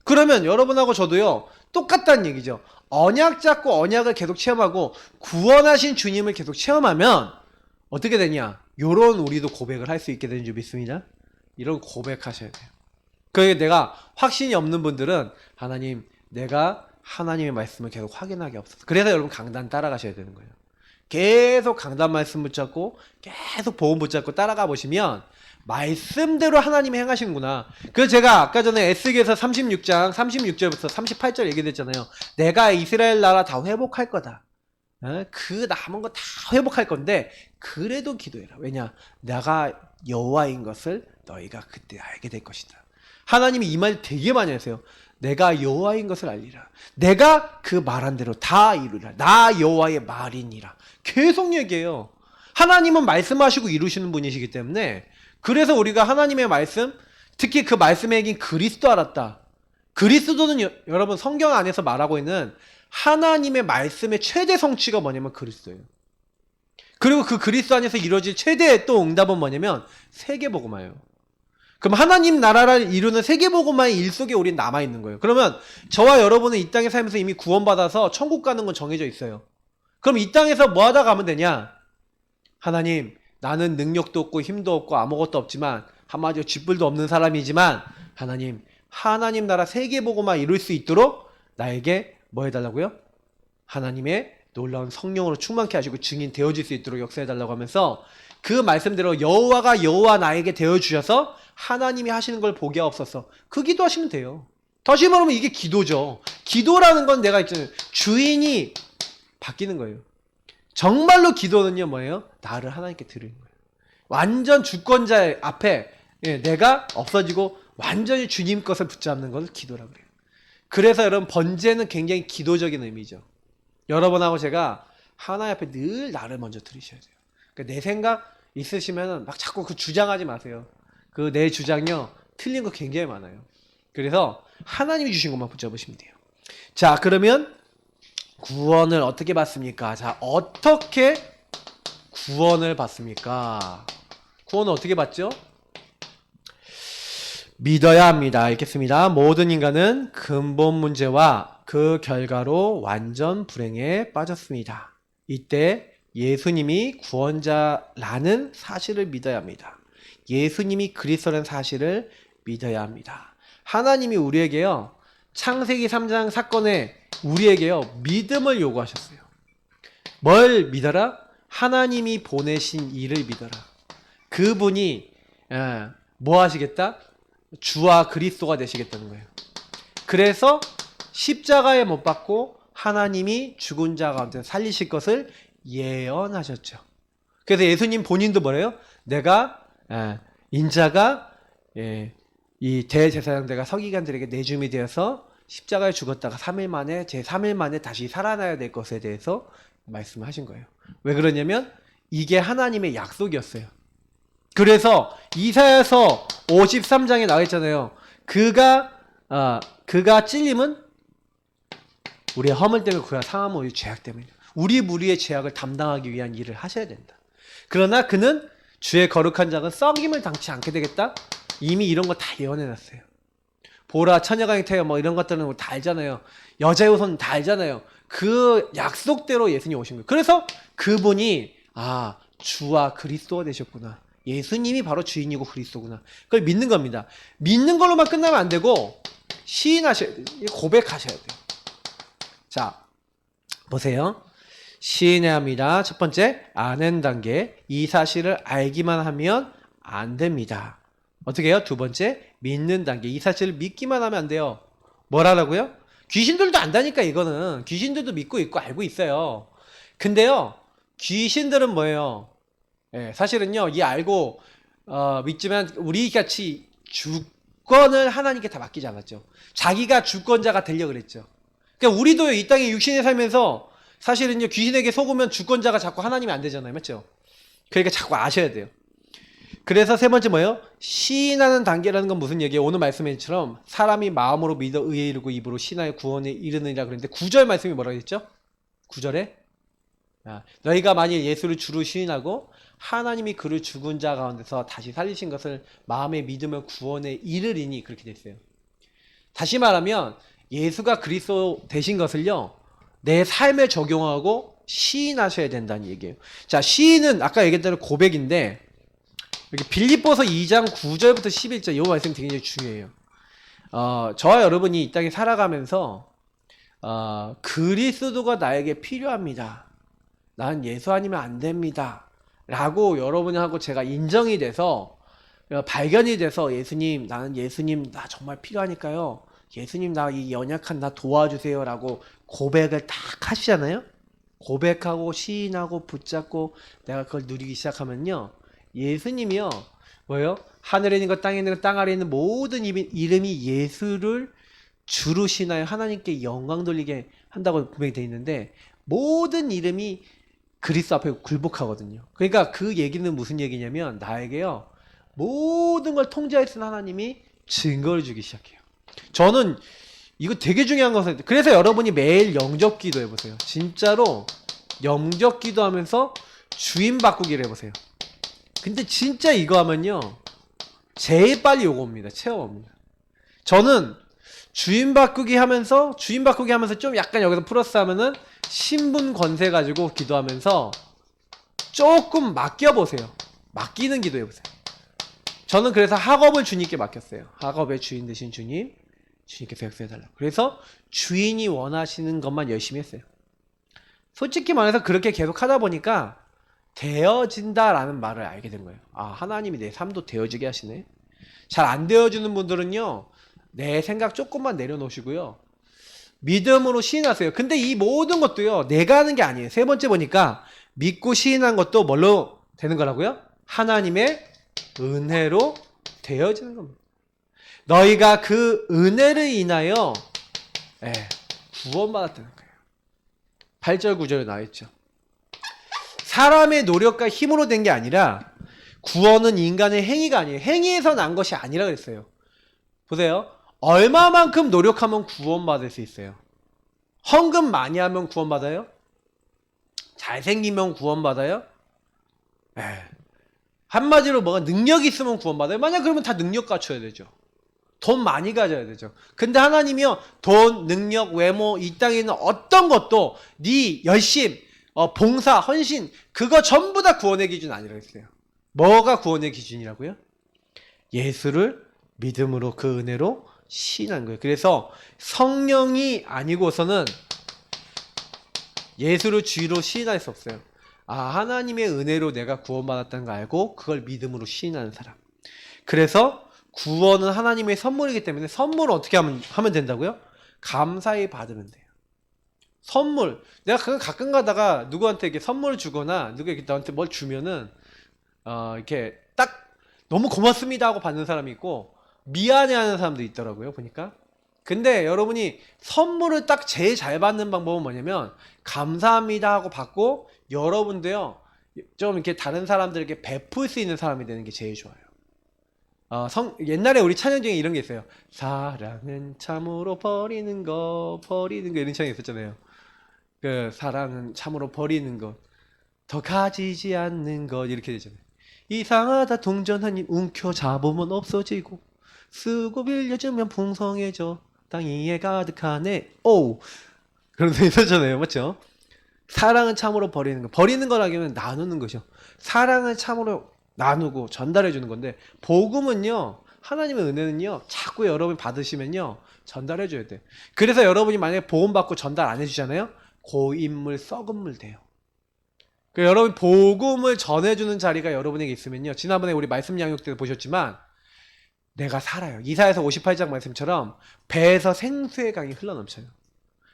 그러면 여러분하고 저도요 똑같다는 얘기죠. 언약 잡고 언약을 계속 체험하고 구원하신 주님을 계속 체험하면 어떻게 되냐? 요런 우리도 고백을 할 수 있게 되는 줄 믿습니다. 이런 고백하셔야 돼요. 그러니까 내가 확신이 없는 분들은 하나님 내가 하나님의 말씀을 계속 확인하게 없어서 그래서 여러분 강단 따라가셔야 되는 거예요. 계속 강단 말씀 붙잡고 계속 복음 붙잡고 따라가 보시면 말씀대로 하나님이 행하시는구나. 그래서 제가 아까 전에 에스겔서 36장 36절부터 38절 얘기했잖아요. 내가 이스라엘 나라 다 회복할 거다. 그 남은 거 다 회복할 건데 그래도 기도해라. 왜냐? 내가 여호와인 것을 너희가 그때 알게 될 것이다. 하나님이 이 말 되게 많이 하세요. 내가 여호와인 것을 알리라. 내가 그 말한 대로 다 이루리라. 나 여호와의 말이니라. 계속 얘기해요. 하나님은 말씀하시고 이루시는 분이시기 때문에 그래서 우리가 하나님의 말씀, 특히 그 말씀에 긴 그리스도 알았다. 그리스도는 여러분 성경 안에서 말하고 있는 하나님의 말씀의 최대 성취가 뭐냐면 그리스도예요. 그리고 그 그리스도 안에서 이루어질 최대의 또 응답은 뭐냐면 세계복음화예요. 그럼 하나님 나라를 이루는 세계복음화의 일 속에 우린 남아있는 거예요. 그러면 저와 여러분은 이 땅에 살면서 이미 구원받아서 천국 가는 건 정해져 있어요. 그럼 이 땅에서 뭐 하다 가면 되냐? 하나님 나는 능력도 없고 힘도 없고 아무것도 없지만 한마디로 쥐뿔도 없는 사람이지만 하나님 나라 세계복음화 이룰 수 있도록 나에게 뭐 해달라고요? 하나님의 놀라운 성령으로 충만케 하시고 증인 되어질 수 있도록 역사해달라고 하면서 그 말씀대로 여호와가 여호와 나에게 되어주셔서 하나님이 하시는 걸 보게 하옵소서. 그 기도하시면 돼요. 다시 말하면 이게 기도죠. 기도라는 건 내가 있잖아요. 주인이 바뀌는 거예요. 정말로 기도는요 뭐예요? 나를 하나님께 드리는 거예요. 완전 주권자 앞에 내가 없어지고 완전히 주님 것을 붙잡는 것을 기도라고 그래요. 그래서 여러분 번제는 굉장히 기도적인 의미죠. 여러분하고 제가 하나님 앞에 늘 나를 먼저 드리셔야 돼요. 그러니까 내 생각 있으시면 막 자꾸 그 주장하지 마세요. 그 내 주장요 틀린 거 굉장히 많아요. 그래서 하나님이 주신 것만 붙잡으시면 돼요. 자 그러면 구원을 어떻게 받습니까? 자 어떻게 구원을 받습니까? 구원을 어떻게 받죠? 믿어야 합니다. 읽겠습니다. 모든 인간은 근본 문제와 그 결과로 완전 불행에 빠졌습니다. 이때 예수님이 구원자라는 사실을 믿어야 합니다. 예수님이 그리스도라는 사실을 믿어야 합니다. 하나님이 우리에게요 창세기 3장 사건에 우리에게요 믿음을 요구하셨어요. 뭘 믿어라? 하나님이 보내신 이를 믿어라. 그분이 뭐 하시겠다? 주와 그리스도가 되시겠다는 거예요. 그래서 십자가에 못 박고 하나님이 죽은 자 가운데 살리실 것을 예언하셨죠. 그래서 예수님 본인도 뭐래요? 내가 인자가 이 대제사장 내가 서기관들에게 내줌이 되어서 십자가에 죽었다가 3일 만에 제3일 만에 다시 살아나야 될 것에 대해서 말씀하신 거예요. 왜 그러냐면 이게 하나님의 약속이었어요. 그래서 이사야서 53장에 나와 있잖아요. 그가 찔림은 우리의 허물 때문에, 그가 상함은 우리 죄악 때문에, 우리 무리의 죄악을 담당하기 위한 일을 하셔야 된다. 그러나 그는 주의 거룩한 자는 썩임을 당치 않게 되겠다. 이미 이런 거 다 예언해놨어요. 보라 처녀강이 태어 뭐 이런 것들은 다 알잖아요. 여자의 후손 다 알잖아요. 그 약속대로 예수님이 오신 거예요. 그래서 그분이 주와 그리스도가 되셨구나. 예수님이 바로 주인이고 그리스도구나. 그걸 믿는 겁니다. 믿는 걸로만 끝나면 안 되고 시인하셔야 돼요. 고백하셔야 돼요. 자, 보세요. 시인해야 합니다. 첫 번째, 아는 단계. 이 사실을 알기만 하면 안 됩니다. 어떻게 해요? 두 번째, 믿는 단계. 이 사실을 믿기만 하면 안 돼요. 뭘 하라고요? 귀신들도 안다니까. 이거는 귀신들도 믿고 있고 알고 있어요. 근데요, 귀신들은 뭐예요? 사실은요, 이 알고 믿지만 우리 같이 주권을 하나님께 다 맡기지 않았죠. 자기가 주권자가 되려고 그랬죠. 그러니까 우리도 이 땅에 육신에 살면서 사실은요, 귀신에게 속으면 주권자가 자꾸 하나님이 안 되잖아요. 맞죠? 그러니까 자꾸 아셔야 돼요. 그래서 세 번째 뭐예요? 시인하는 단계라는 건 무슨 얘기예요? 오늘 말씀처럼 사람이 마음으로 믿어 의에 이르고 입으로 신하여 구원에 이르느니라 그랬는데 9절 말씀이 뭐라고 했죠? 9절에 너희가 만일 예수를 주로 시인하고 하나님이 그를 죽은 자 가운데서 다시 살리신 것을 마음에 믿으면 구원에 이르리니, 그렇게 됐어요. 다시 말하면 예수가 그리스도 되신 것을요, 내 삶에 적용하고 시인하셔야 된다는 얘기예요. 자, 시인은 아까 얘기했던 고백인데 여기 빌립보서 2장 9절부터 11절 이 말씀 굉장히 중요해요. 저와 여러분이 이 땅에 살아가면서 그리스도가 나에게 필요합니다. 난 예수 아니면 안 됩니다. 라고 여러분하고 제가 인정이 돼서 발견이 돼서 예수님, 나는 예수님 나 정말 필요하니까요. 예수님 나 이 연약한 나 도와주세요 라고 고백을 딱 하시잖아요. 고백하고 시인하고 붙잡고 내가 그걸 누리기 시작하면요, 예수님이요 뭐예요? 하늘에 있는 것 땅에 있는 것 땅 아래에 있는 모든 이름이 예수를 주로 신하여 하나님께 영광 돌리게 한다고 분명히 되어 있는데 모든 이름이 그리스도 앞에 굴복하거든요. 그러니까 그 얘기는 무슨 얘기냐면 나에게요 모든 걸 통제하시는 하나님이 증거를 주기 시작해요. 저는 이거 되게 중요한 것은, 그래서 여러분이 매일 영접 기도 해보세요. 진짜로 영접 기도하면서 주인 바꾸기를 해보세요. 근데 진짜 이거 하면요 제일 빨리 요거 옵니다. 체험 옵니다. 저는 주인 바꾸기 하면서 좀 약간 여기서 플러스 하면은 신분 권세 가지고 기도하면서 조금 맡겨보세요. 맡기는 기도 해보세요. 저는 그래서 학업을 주님께 맡겼어요. 학업의 주인 되신 주님께서 역사해달라고. 그래서 주인이 원하시는 것만 열심히 했어요. 솔직히 말해서 그렇게 계속 하다 보니까 되어진다라는 말을 알게 된 거예요. 하나님이 내 삶도 되어지게 하시네. 잘 안 되어주는 분들은요, 내 생각 조금만 내려놓으시고요, 믿음으로 시인하세요. 근데 이 모든 것도요 내가 하는 게 아니에요. 세 번째 보니까 믿고 시인한 것도 뭘로 되는 거라고요? 하나님의 은혜로 되어지는 겁니다. 너희가 그 은혜를 인하여 구원받았다는 거예요. 8절 9절에 나와있죠. 사람의 노력과 힘으로 된 게 아니라 구원은 인간의 행위가 아니에요. 행위에서 난 것이 아니라 그랬어요. 보세요. 얼마만큼 노력하면 구원받을 수 있어요? 헌금 많이 하면 구원받아요? 잘생기면 구원받아요? 한마디로 뭐가 능력이 있으면 구원받아요? 만약 그러면 다 능력 갖춰야 되죠. 돈 많이 가져야 되죠. 근데 하나님이요, 돈, 능력, 외모, 이 땅에 있는 어떤 것도 네 열심, 봉사, 헌신, 그거 전부 다 구원의 기준 아니라고 했어요. 뭐가 구원의 기준이라고요? 예수를 믿음으로 그 은혜로 시인한 거예요. 그래서 성령이 아니고서는 예수를 주로 시인할 수 없어요. 하나님의 은혜로 내가 구원받았다는 거 알고 그걸 믿음으로 시인하는 사람. 그래서 구원은 하나님의 선물이기 때문에 선물을 어떻게 하면 된다고요? 감사히 받으면 돼요. 선물. 내가 그거 가끔 가다가 누구한테 이렇게 선물을 주거나 누가 이렇게 나한테 뭘 주면은 이렇게 딱 너무 고맙습니다 하고 받는 사람이 있고 미안해하는 사람도 있더라고요 보니까. 근데 여러분이 선물을 딱 제일 잘 받는 방법은 뭐냐면 감사합니다 하고 받고 여러분도요 좀 이렇게 다른 사람들에게 베풀 수 있는 사람이 되는 게 제일 좋아요. 옛날에 우리 찬양 중에 이런 게 있어요. 사랑은 참으로 버리는 거 이런 찬양이 있었잖아요. 그 사랑은 참으로 버리는 것, 더 가지지 않는 것 이렇게 되잖아요. 이상하다 동전하니 움켜잡으면 없어지고 쓰고 빌려주면 풍성해져 땅 위에 가득하네. 오 그런 데 있었잖아요. 맞죠? 사랑은 참으로 버리는 것. 버리는 거라기면 나누는 것이요. 사랑을 참으로 나누고 전달해 주는 건데 복음은요. 하나님의 은혜는요. 자꾸 여러분이 받으시면요. 전달해 줘야 돼요. 그래서 여러분이 만약에 복음 받고 전달 안 해주잖아요. 고인물 썩은 물 돼요. 그 여러분 복음을 전해주는 자리가 여러분에게 있으면요. 지난번에 우리 말씀 양육 때도 보셨지만 내가 살아요. 이사야서 58장 말씀처럼 배에서 생수의 강이 흘러넘쳐요.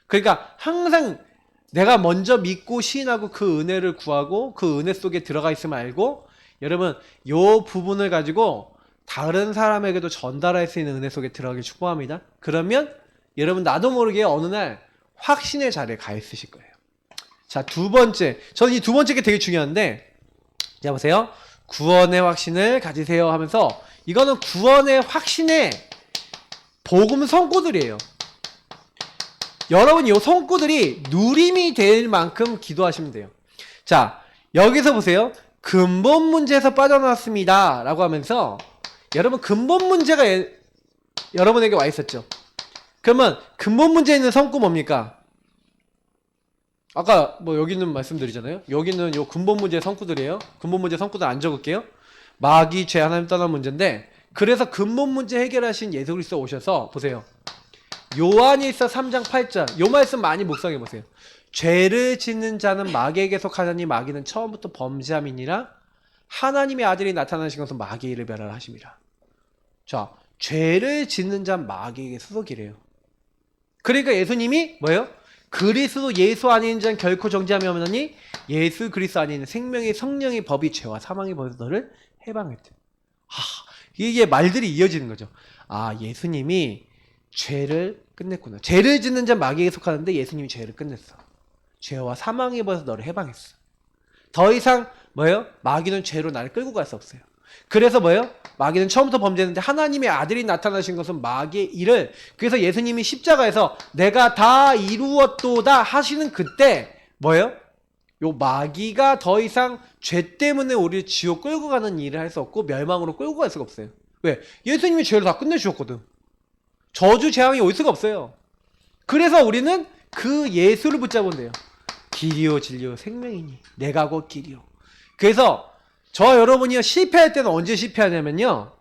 그러니까 항상 내가 먼저 믿고 시인하고 그 은혜를 구하고 그 은혜 속에 들어가 있음을 알고 여러분 요 부분을 가지고 다른 사람에게도 전달할 수 있는 은혜 속에 들어가길 축복합니다. 그러면 여러분 나도 모르게 어느 날 확신의 자리에 가 있으실 거예요. 자, 두 번째. 저는 이 두 번째 게 되게 중요한데 자 보세요. 구원의 확신을 가지세요 하면서 이거는 구원의 확신의 복음 성구들이에요. 여러분 이 성구들이 누림이 될 만큼 기도하시면 돼요. 자, 여기서 보세요. 근본 문제에서 빠져나왔습니다 라고 하면서 여러분 근본 문제가 여러분에게 와 있었죠. 그러면 근본 문제에 있는 성구 뭡니까? 아까 뭐 여기는 말씀드리잖아요. 여기는 요 근본 문제의 성구들이에요. 근본 문제 성구들 안 적을게요. 마귀, 죄, 하나님 떠난 문제인데 그래서 근본 문제 해결하신 예수 그리스도 오셔서 보세요. 요한일서 3장 8절 요 말씀 많이 묵상해 보세요. 죄를 짓는 자는 마귀에게 속하자니 마귀는 처음부터 범죄함이니라 하나님의 아들이 나타나신 것은 마귀의 일을 멸하심이라. 자, 죄를 짓는 자는 마귀에게 소속이래요. 그러니까 예수님이 뭐예요? 그리스도 예수 안에 있는 자는 결코 정죄함이 없나니 예수 그리스도 안에 있는 생명의 성령의 법이 죄와 사망의 법에서 너를 해방했대. 이게 말들이 이어지는 거죠. 아, 예수님이 죄를 끝냈구나. 죄를 짓는 자 마귀에게 속하는데 예수님이 죄를 끝냈어. 죄와 사망의 법에서 너를 해방했어. 더 이상 뭐예요? 마귀는 죄로 나를 끌고 갈 수 없어요. 그래서 뭐예요? 마귀는 처음부터 범죄했는데 하나님의 아들이 나타나신 것은 마귀의 일을 그래서 예수님이 십자가에서 내가 다 이루었도다 하시는 그때 뭐예요? 요 마귀가 더 이상 죄 때문에 우리를 지옥 끌고 가는 일을 할 수 없고 멸망으로 끌고 갈 수가 없어요. 왜? 예수님이 죄를 다 끝내주셨거든. 저주 재앙이 올 수가 없어요. 그래서 우리는 그 예수를 붙잡으면 돼요. 길이요 진리요 생명이니 내가 곧 길이요. 그래서 저 여러분이요 실패할 때는 언제 실패하냐면요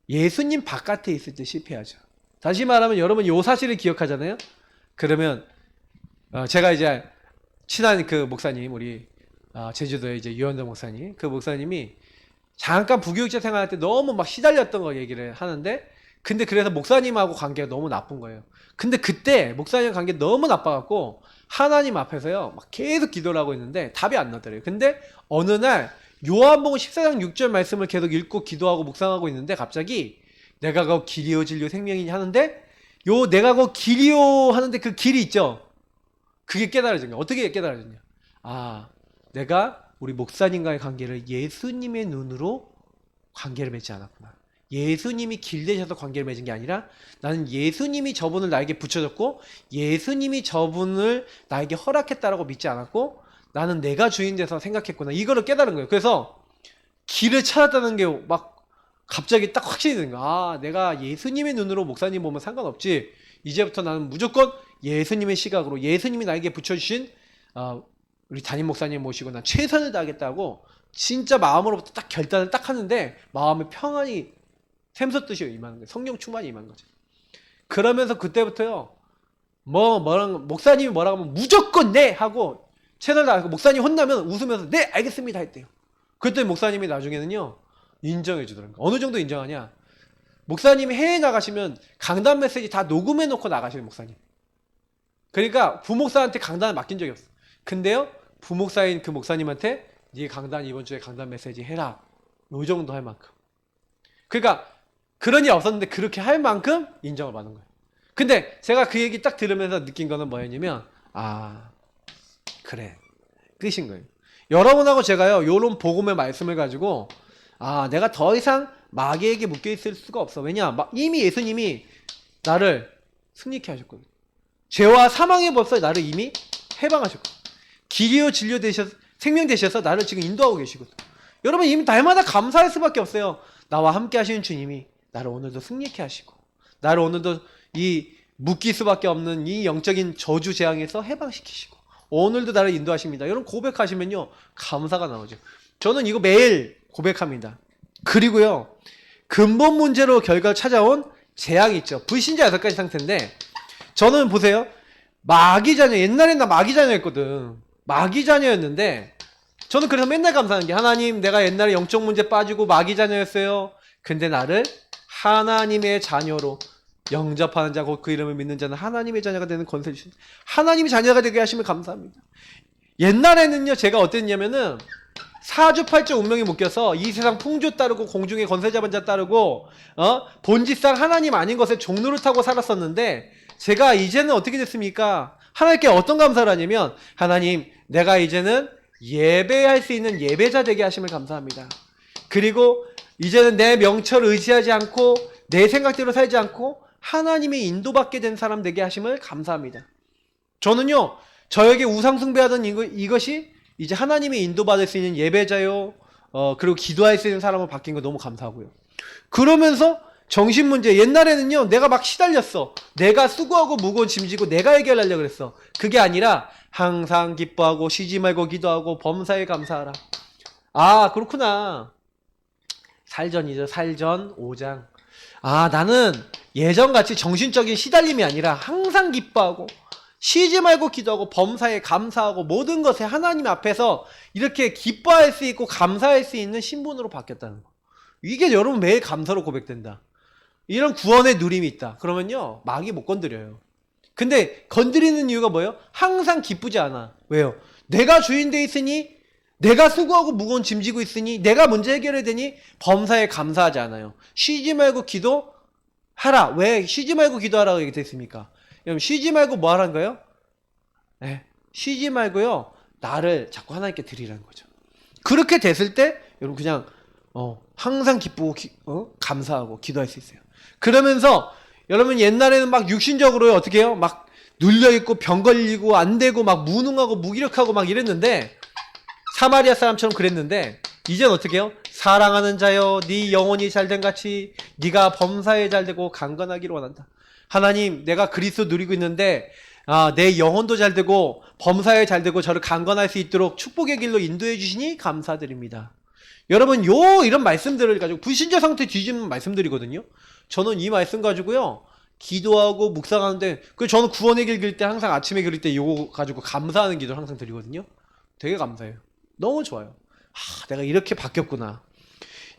예수님 바깥에 있을 때 실패하죠. 다시 말하면 여러분 요 사실을 기억하잖아요. 그러면 제가 이제 친한 그 목사님 우리 제주도에 이제 유현정 목사님 그 목사님이 잠깐 부교육자 생활할 때 너무 막 시달렸던 거 얘기를 하는데 근데 그래서 목사님하고 관계가 너무 나쁜 거예요. 근데 그때 목사님 관계 너무 나빠갖고 하나님 앞에서요 막 계속 기도를 하고 있는데 답이 안 나더래요. 근데 어느 날 요한복음 14장 6절 말씀을 계속 읽고 기도하고 묵상하고 있는데 갑자기 내가 그 길이요 진리요 생명이니 하는데 요 내가 그 길이요 하는데 그 길이 있죠. 그게 깨달아진 거야. 어떻게 깨달아졌냐? 아, 내가 우리 목사님과의 관계를 예수님의 눈으로 관계를 맺지 않았구나. 예수님이 길 되셔서 관계를 맺은 게 아니라 나는 예수님이 저분을 나에게 붙여줬고 예수님이 저분을 나에게 허락했다라고 믿지 않았고 나는 내가 주인 돼서 생각했구나. 이거를 깨달은 거예요. 그래서 길을 찾았다는 게 막 갑자기 딱 확신이 드는 거야. 아, 내가 예수님의 눈으로 목사님 보면 상관없지. 이제부터 나는 무조건 예수님의 시각으로 예수님이 나에게 붙여주신 우리 담임 목사님 모시고 난 최선을 다하겠다고 진짜 마음으로부터 딱 결단을 딱 하는데 마음의 평안이 샘솟듯이 임하는 거예요. 성령 충만이 임한 거죠. 그러면서 그때부터요 목사님이 뭐라고 하면 무조건 네 하고 최선을 다하고 목사님 혼나면 웃으면서 네 알겠습니다 했대요. 그때 목사님이 나중에는요 인정해 주더라고요. 어느 정도 인정하냐? 목사님이 해외 나가시면 강단 메시지 다 녹음해 놓고 나가시는 목사님. 그러니까 부목사한테 강단을 맡긴 적이 없어. 근데요, 부목사인 그 목사님한테 네 강단 이번 주에 강단 메시지 해라. 요 정도 할 만큼. 그러니까 그런 일 없었는데 그렇게 할 만큼 인정을 받은 거예요. 근데 제가 그 얘기 딱 들으면서 느낀 거는 뭐였냐면, 아, 그래. 끝인 거예요. 여러분하고 제가요, 요런 복음의 말씀을 가지고, 아, 내가 더 이상 마귀에게 묶여있을 수가 없어. 왜냐? 이미 예수님이 나를 승리케 하셨거든요. 죄와 사망의 법서 나를 이미 해방하셨거든요. 길이요 진료 되셔서, 생명 되셔서 나를 지금 인도하고 계시거든요. 여러분 이미 날마다 감사할 수밖에 없어요. 나와 함께 하시는 주님이 나를 오늘도 승리케 하시고, 나를 오늘도 이 묶일 수밖에 없는 이 영적인 저주 재앙에서 해방시키시고, 오늘도 나를 인도하십니다. 여러분 고백하시면요, 감사가 나오죠. 저는 이거 매일 고백합니다. 그리고요, 근본 문제로 결과 찾아온 재앙이 있죠. 불신자 6가지 상태인데, 저는 보세요. 마귀 자녀, 옛날엔 나 마귀 자녀였거든. 마귀 자녀였는데, 저는 그래서 맨날 감사하는 게, 하나님, 내가 옛날에 영적 문제 빠지고 마귀 자녀였어요. 근데 나를 하나님의 자녀로 영접하는 자, 곧 그 이름을 믿는 자는 하나님의 자녀가 되는 권세를 주신, 하나님의 자녀가 되게 하시면 감사합니다. 옛날에는요, 제가 어땠냐면은 사주팔자 운명이 묶여서 이 세상 풍조 따르고 공중의 권세 잡은 자 따르고 본질상 하나님 아닌 것에 종노릇하고 살았었는데, 제가 이제는 어떻게 됐습니까? 하나님께 어떤 감사를 하냐면, 하나님, 내가 이제는 예배할 수 있는 예배자 되게 하심을 감사합니다. 그리고 이제는 내 명철을 의지하지 않고 내 생각대로 살지 않고 하나님의 인도받게 된 사람 되게 하심을 감사합니다. 저는요, 저에게 우상 숭배하던 이것이 이제 하나님의 인도받을 수 있는 예배자요, 그리고 기도할 수 있는 사람으로 바뀐 거 너무 감사하고요. 그러면서 정신 문제, 옛날에는요, 내가 막 시달렸어. 내가 수고하고 무거운 짐지고 내가 해결하려고 그랬어. 그게 아니라 항상 기뻐하고 쉬지 말고 기도하고 범사에 감사하라. 아, 그렇구나. 살전이죠. 살전 5장. 아, 나는 예전같이 정신적인 시달림이 아니라 항상 기뻐하고 쉬지 말고 기도하고 범사에 감사하고 모든 것에 하나님 앞에서 이렇게 기뻐할 수 있고 감사할 수 있는 신분으로 바뀌었다는 거. 이게 여러분 매일 감사로 고백된다. 이런 구원의 누림이 있다. 그러면요, 마귀 못 건드려요. 근데 건드리는 이유가 뭐예요? 항상 기쁘지 않아. 왜요? 내가 주인 돼 있으니, 내가 수고하고 무거운 짐지고 있으니, 내가 문제 해결해야 되니 범사에 감사하지 않아요. 쉬지 말고 기도하라. 왜 쉬지 말고 기도하라고 얘기돼 있습니까? 여러분, 쉬지 말고 뭐 하라는 거예요? 네, 쉬지 말고요, 나를 자꾸 하나님께 드리라는 거죠. 그렇게 됐을 때 여러분 그냥 항상 기쁘고 감사하고 기도할 수 있어요. 그러면서 여러분 옛날에는 막 육신적으로 어떻게 해요? 막 눌려있고 병 걸리고 안 되고 막 무능하고 무기력하고 막 이랬는데, 사마리아 사람처럼 그랬는데, 이젠 어떻게 해요? 사랑하는 자여, 네 영혼이 잘된 같이 네가 범사에 잘되고 강건하기를 원한다. 하나님, 내가 그리스도 누리고 있는데 내 영혼도 잘되고 범사에 잘되고 저를 강건할 수 있도록 축복의 길로 인도해 주시니 감사드립니다. 여러분, 이런 말씀들을 가지고 불신자 상태 뒤집는 말씀들이거든요. 저는 이 말씀 가지고요, 기도하고 묵상하는데, 저는 구원의 길 그릴 때 항상 아침에 그릴 때 요거 가지고 감사하는 기도를 항상 드리거든요. 되게 감사해요. 너무 좋아요. 내가 이렇게 바뀌었구나.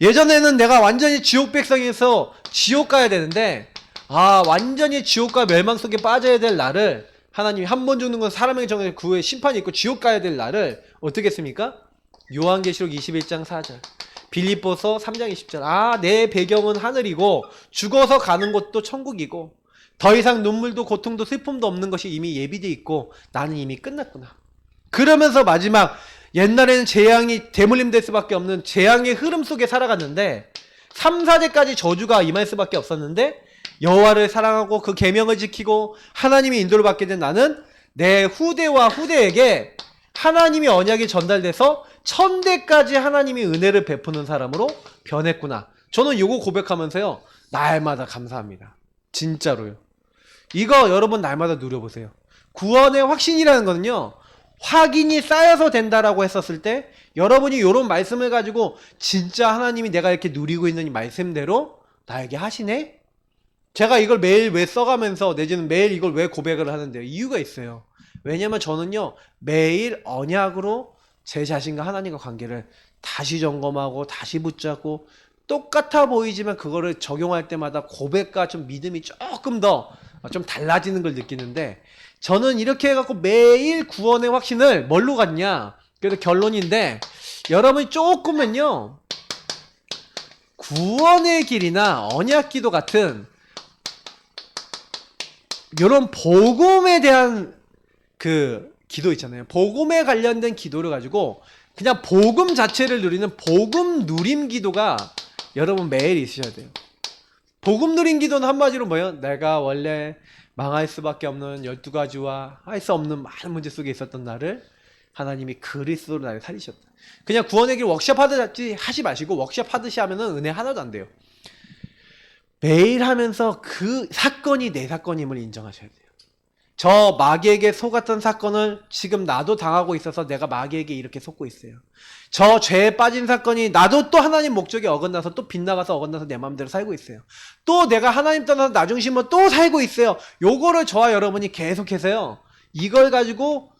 예전에는 내가 완전히 지옥 백성에서 지옥 가야 되는데, 완전히 지옥과 멸망 속에 빠져야 될 나를 하나님이 한 번 죽는 건 사람에게 정해 그 후에 심판이 있고 지옥 가야 될 나를 어떻게 했습니까? 요한계시록 21장 4절, 빌립보서 3장 20절. 내 배경은 하늘이고 죽어서 가는 곳도 천국이고 더 이상 눈물도 고통도 슬픔도 없는 것이 이미 예비되어 있고 나는 이미 끝났구나. 그러면서 마지막, 옛날에는 재앙이 대물림될 수밖에 없는 재앙의 흐름 속에 살아갔는데 3, 4제까지 저주가 임할 수밖에 없었는데, 여호와를 사랑하고 그 계명을 지키고 하나님의 인도를 받게 된 나는 내 후대와 후대에게 하나님의 언약이 전달돼서 1000대까지 하나님이 은혜를 베푸는 사람으로 변했구나. 저는 요거 고백하면서요, 날마다 감사합니다. 진짜로요. 이거 여러분 날마다 누려보세요. 구원의 확신이라는 거는요, 확인이 쌓여서 된다라고 했었을 때 여러분이 요런 말씀을 가지고 진짜 하나님이 내가 이렇게 누리고 있는 이 말씀대로 나에게 하시네? 제가 이걸 매일 왜 써가면서 내지는 매일 이걸 왜 고백을 하는데요? 이유가 있어요. 왜냐면 저는요, 매일 언약으로 제 자신과 하나님과 관계를 다시 점검하고 다시 붙잡고, 똑같아 보이지만 그거를 적용할 때마다 고백과 좀 믿음이 조금 더 좀 달라지는 걸 느끼는데, 저는 이렇게 해갖고 매일 구원의 확신을 뭘로 갖냐? 그래도 결론인데, 여러분이 조금은요, 구원의 길이나 언약기도 같은 이런 복음에 대한 그 기도 있잖아요. 복음에 관련된 기도를 가지고 그냥 복음 자체를 누리는 복음 누림 기도가 여러분 매일 있으셔야 돼요. 복음 누림 기도는 한마디로 뭐예요? 내가 원래 망할 수밖에 없는 12가지와 할 수 없는 많은 문제 속에 있었던 나를 하나님이 그리스도로 나를 살리셨다. 그냥 구원의 길 워크숍 하듯이 하지 마시고, 워크숍 하듯이 하면은 은혜 하나도 안 돼요. 매일 하면서 그 사건이 내 사건임을 인정하셔야 돼요. 저 마귀에게 속았던 사건을 지금 나도 당하고 있어서 내가 마귀에게 이렇게 속고 있어요. 저 죄에 빠진 사건이 나도 또 하나님 목적에 어긋나서 또 빗나가서 어긋나서 내 마음대로 살고 있어요. 또 내가 하나님 떠나서 나 중심으로 또 살고 있어요. 요거를 저와 여러분이 계속해서요, 이걸 가지고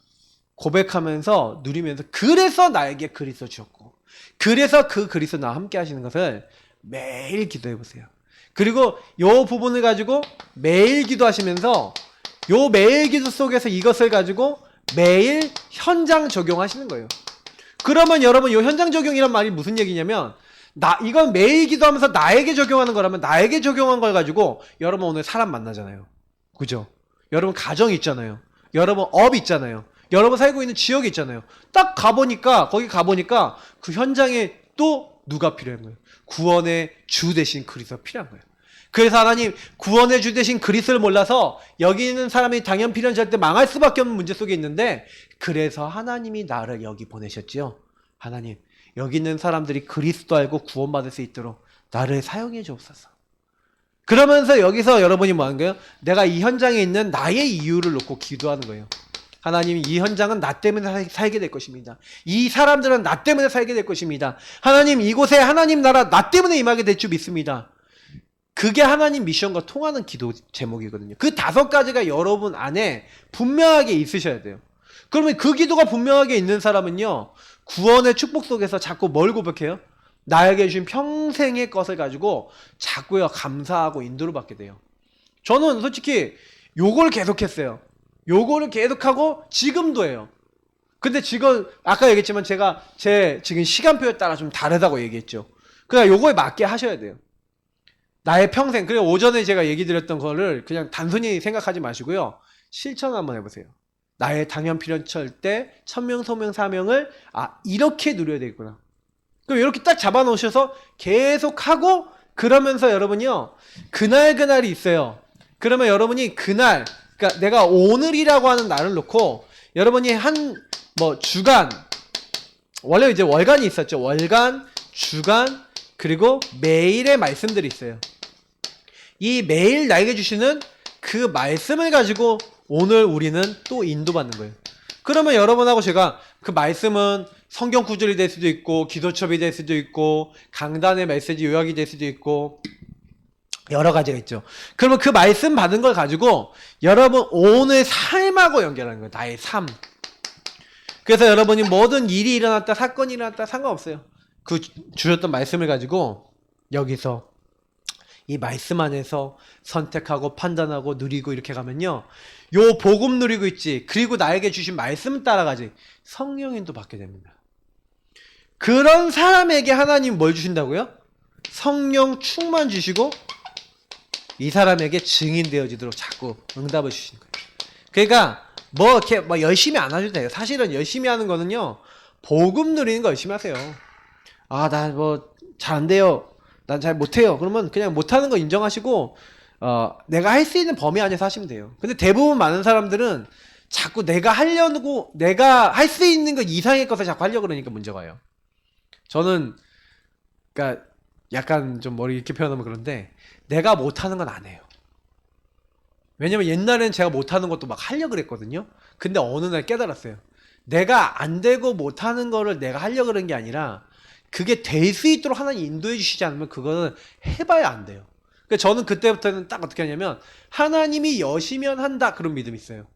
고백하면서 누리면서, 그래서 나에게 그리스도 주셨고, 그래서 그 그리스도 나와 함께 하시는 것을 매일 기도해 보세요. 그리고 요 부분을 가지고 매일 기도하시면서 요 매일 기도 속에서 이것을 가지고 매일 현장 적용하시는 거예요. 그러면 여러분, 요 현장 적용이란 말이 무슨 얘기냐면, 이건 매일 기도하면서 나에게 적용하는 거라면, 나에게 적용한 걸 가지고 여러분 오늘 사람 만나잖아요. 그죠? 여러분 가정 있잖아요. 여러분 업 있잖아요. 여러분 살고 있는 지역이 있잖아요. 딱 가보니까, 거기 가보니까 그 현장에 또 누가 필요한 거예요? 구원의 주 대신 그리스도가 필요한 거예요. 그래서 하나님, 구원의 주 대신 그리스도를 몰라서 여기 있는 사람이 당연 필요한 절대 망할 수밖에 없는 문제 속에 있는데, 그래서 하나님이 나를 여기 보내셨지요. 하나님, 여기 있는 사람들이 그리스도 알고 구원받을 수 있도록 나를 사용해 주옵소서. 그러면서 여기서 여러분이 뭐 하는 거예요? 내가 이 현장에 있는 나의 이유를 놓고 기도하는 거예요. 하나님, 이 현장은 나 때문에 살게 될 것입니다. 이 사람들은 나 때문에 살게 될 것입니다. 하나님, 이곳에 하나님 나라 나 때문에 임하게 될 줄 믿습니다. 그게 하나님 미션과 통하는 기도 제목이거든요. 그 5가지가 여러분 안에 분명하게 있으셔야 돼요. 그러면 그 기도가 분명하게 있는 사람은요, 구원의 축복 속에서 자꾸 뭘 고백해요? 나에게 주신 평생의 것을 가지고 자꾸요 감사하고 인도를 받게 돼요. 저는 솔직히 요걸 계속했어요. 요거를 계속하고 지금도 해요. 근데 지금 아까 얘기했지만 제가 제 지금 시간표에 따라 좀 다르다고 얘기했죠. 그러니까 요거에 맞게 하셔야 돼요. 나의 평생. 그리고 오전에 제가 얘기 드렸던 거를 그냥 단순히 생각하지 마시고요, 실천 한번 해보세요. 나의 당연 필연철 때 천명 소명 사명을 이렇게 누려야 되겠구나. 그럼 이렇게 딱 잡아놓으셔서 계속하고, 그러면서 여러분이요, 그날이 있어요. 그러면 여러분이 그날, 그러니까 내가 오늘이라고 하는 날을 놓고, 여러분이 주간, 원래 이제 월간이 있었죠. 월간, 주간, 그리고 매일의 말씀들이 있어요. 이 매일 나에게 주시는 그 말씀을 가지고 오늘 우리는 또 인도받는 거예요. 그러면 여러분하고 제가 그 말씀은 성경 구절이 될 수도 있고, 기도첩이 될 수도 있고, 강단의 메시지 요약이 될 수도 있고, 여러 가지가 있죠. 그러면 그 말씀 받은 걸 가지고 여러분 오늘 삶하고 연결하는 거예요. 나의 삶. 그래서 여러분이 모든 일이 일어났다, 사건이 일어났다 상관없어요. 그 주셨던 말씀을 가지고 여기서 이 말씀 안에서 선택하고 판단하고 누리고 이렇게 가면요, 요 복음 누리고 있지, 그리고 나에게 주신 말씀 따라가지, 성령인도 받게 됩니다. 그런 사람에게 하나님 뭘 주신다고요? 성령 충만 주시고 이 사람에게 증인 되어지도록 자꾸 응답을 주시는 거예요. 그러니까 이렇게 열심히 안 하셔도 돼요. 사실은 열심히 하는 거는요, 복음 누리는 거 열심히 하세요. 나 잘 안 돼요, 난 잘 못해요. 그러면 그냥 못하는 거 인정하시고 내가 할 수 있는 범위 안에서 하시면 돼요. 근데 대부분 많은 사람들은 자꾸 내가 할 수 있는 것 이상의 것을 자꾸 하려고 그러니까 문제가 와요. 저는 그러니까 약간 좀 머리 이렇게 표현하면 그런데, 내가 못하는 건 안 해요. 왜냐면 옛날에는 제가 못하는 것도 막 하려고 그랬거든요. 근데 어느 날 깨달았어요. 내가 안 되고 못하는 거를 내가 하려고 그런 게 아니라, 그게 될 수 있도록 하나님 인도해 주시지 않으면 그거는 해봐야 안 돼요. 그러니까 저는 그때부터는 딱 어떻게 하냐면, 하나님이 여시면 한다, 그런 믿음이 있어요.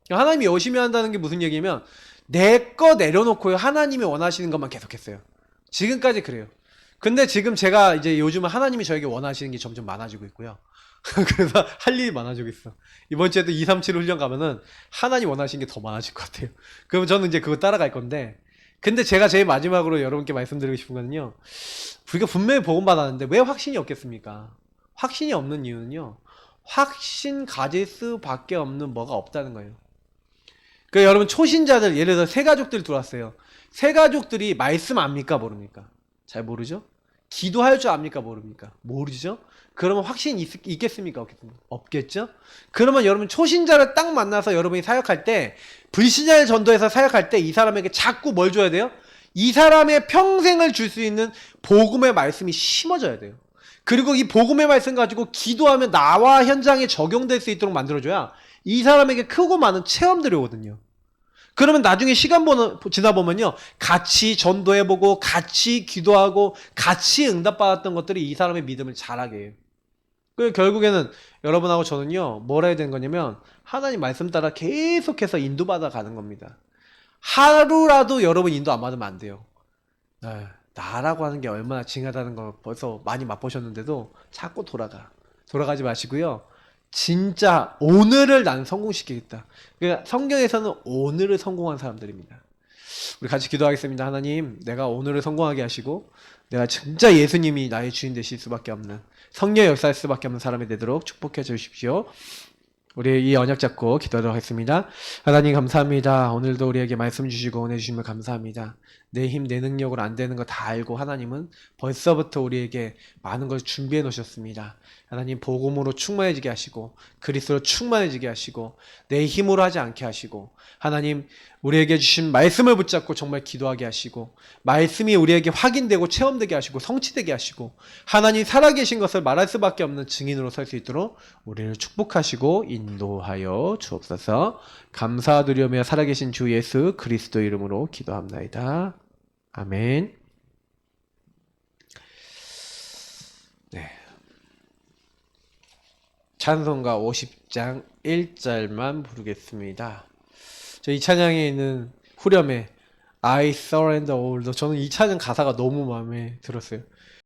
하나님이 여시면 한다는 게 무슨 얘기냐면, 내 거 내려놓고 하나님이 원하시는 것만 계속했어요. 지금까지 그래요. 근데 지금 제가 이제 요즘은 하나님이 저에게 원하시는 게 점점 많아지고 있고요. 그래서 할 일이 많아지고 있어. 이번 주에도 2, 3, 7 훈련 가면은 하나님 원하시는 게 더 많아질 것 같아요. 그러면 저는 이제 그거 따라갈 건데, 근데 제가 제일 마지막으로 여러분께 말씀드리고 싶은 거는요, 우리가 분명히 복음 받았는데 왜 확신이 없겠습니까? 확신이 없는 이유는요, 확신 가질 수밖에 없는 뭐가 없다는 거예요. 그 여러분 초신자들, 예를 들어 새 가족들 들어왔어요. 새 가족들이 말씀 압니까 모릅니까? 잘 모르죠? 기도할 줄 압니까 모릅니까? 모르죠? 그러면 확신이 있겠습니까 없겠습니까? 없겠죠? 그러면 여러분 초신자를 딱 만나서 여러분이 사역할 때, 불신자를 전도해서 사역할 때 이 사람에게 자꾸 뭘 줘야 돼요? 이 사람의 평생을 줄 수 있는 복음의 말씀이 심어져야 돼요. 그리고 이 복음의 말씀 가지고 기도하면 나와 현장에 적용될 수 있도록 만들어줘야 이 사람에게 크고 많은 체험들이 오거든요. 그러면 나중에 시간 지나 보면요, 같이 전도해보고 같이 기도하고 같이 응답받았던 것들이 이 사람의 믿음을 자라게 해요. 그 결국에는 여러분하고 저는요, 뭘 해야 되는 거냐면 하나님 말씀 따라 계속해서 인도받아 가는 겁니다. 하루라도 여러분 인도 안 받으면 안 돼요. 네, 나라고 하는 게 얼마나 징하다는 거 벌써 많이 맛보셨는데도 자꾸 돌아가지 마시고요. 진짜 오늘을 난 성공시키겠다. 그러니까 성경에서는 오늘을 성공한 사람들입니다. 우리 같이 기도하겠습니다. 하나님, 내가 오늘을 성공하게 하시고 내가 진짜 예수님이 나의 주인 되실 수밖에 없는, 성령 역사할 수밖에 없는 사람이 되도록 축복해 주십시오. 우리 이 언약 잡고 기도하도록 하겠습니다. 하나님 감사합니다. 오늘도 우리에게 말씀 주시고 은혜 주시면 감사합니다. 내 힘, 내 능력으로 안 되는 거 다 알고 하나님은 벌써부터 우리에게 많은 걸 준비해 놓으셨습니다. 하나님 복음으로 충만해지게 하시고 그리스도로 충만해지게 하시고 내 힘으로 하지 않게 하시고, 하나님 우리에게 주신 말씀을 붙잡고 정말 기도하게 하시고 말씀이 우리에게 확인되고 체험되게 하시고 성취되게 하시고 하나님 살아계신 것을 말할 수밖에 없는 증인으로 설 수 있도록 우리를 축복하시고 인도하여 주옵소서. 감사드리며 살아계신 주 예수 그리스도 이름으로 기도합나이다. 아멘. 네. 찬송가 50장 1절만 부르겠습니다. 저 이 찬양에 있는 후렴에 I surrender all도 저는 이 찬양 가사가 너무 마음에 들었어요.